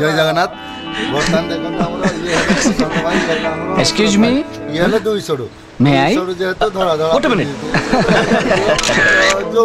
जय जगन्नाथ बर्तमान देखो हमरो ये संत भाई हमरो एक्सक्यूज मी ये ले 200 मैं आई जेहेतु धरा धरा व्हेट अ मिनट जो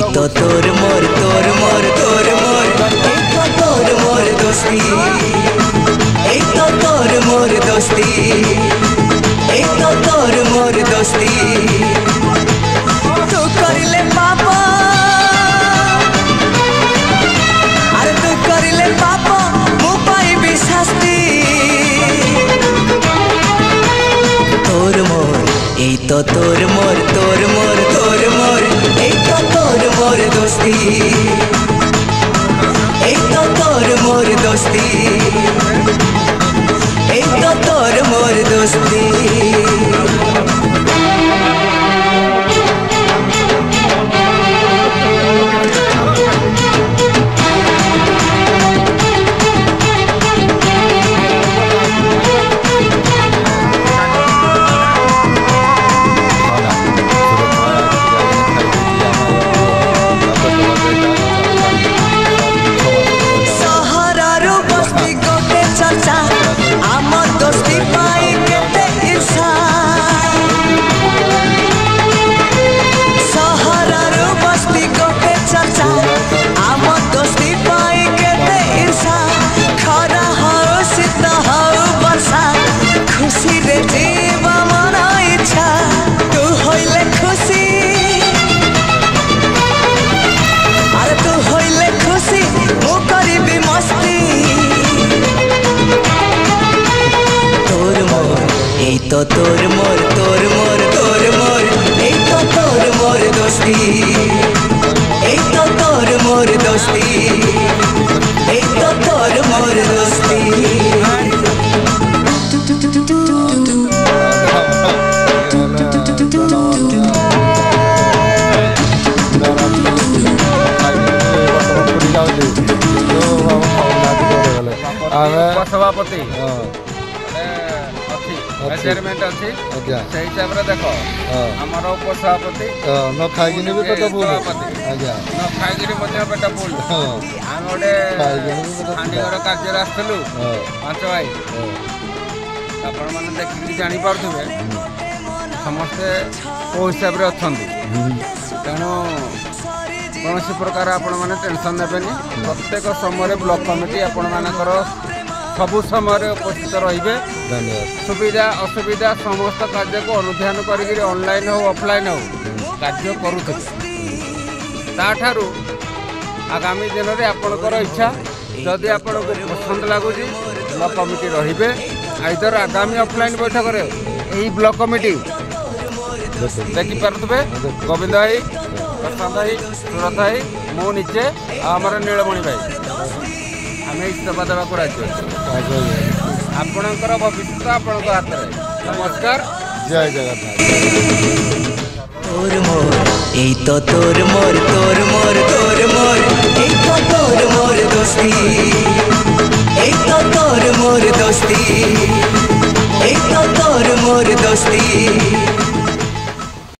तो तोर मोर तोर मोर तोर मोर एक तो तोर मोर दोस्ती एक तो तोर मोर दोस्ती एक तो तोर मोर दोस्ती तू करिले पापा अरे तू करिले पापा मु पाइबी शास्ति तोर मोर एक तो तोर मोर तोर मोर तोर मोर एक तो तोर मोर दोस्ती एक तो तोर मोर दोस्ती एक तो तोर मोर दोस्ती तो तोर मोर तोर मोर तोर मोर एक तो तोर मोर दोस्ती एक तो तोर मोर दोस्ती एक तो तोर मोर दोस्ती सभापति मेजरमेंट अच्छी से हिसाब रे देखो हमर उपसभापति न खाइगिनी भी पेट फुल आज्ञा न खाइगिनी मध्ये पेट फुल हम ओडे हांडीगर कार्य रास्तलु पांच भाई आपण माने देखि जानि पारथुबे समस्त ओ हिसाब रे अछंदी तेणु कौन प्रकार आपण माने टेंशन नेबेनी प्रत्येक समय ब्लॉक कमिटी आपण मानकर सबु समय उपस्थित रहिबे सुविधा असुविधा समस्त कार्य को अनुध्यान करी ऑनलाइन हो ऑफलाइन हो कार्य करूठारू आगामी दिन में आपणकर इच्छा जदि आपन को पसंद लगुच ब्लॉक कमिटी रहिबे आइदर आगामी ऑफलाइन बैठक में यही ब्लॉक कमिटी देखी पारे गोविंद भाई प्रशांत भाई सुरत भाई मु निजे आमर नीलमणि भाई आम इस्तीफा देवाक राजी आपणकर भविष्य आपण हाथ में नमस्कार जय जगन्नाथ तोर मोर एक तो तोर मोर तोर मोर तोर मोर एक तो तोर मोर दोस्ती एक तो तोर मोर दोस्ती एक तो तोर मोर दोस्ती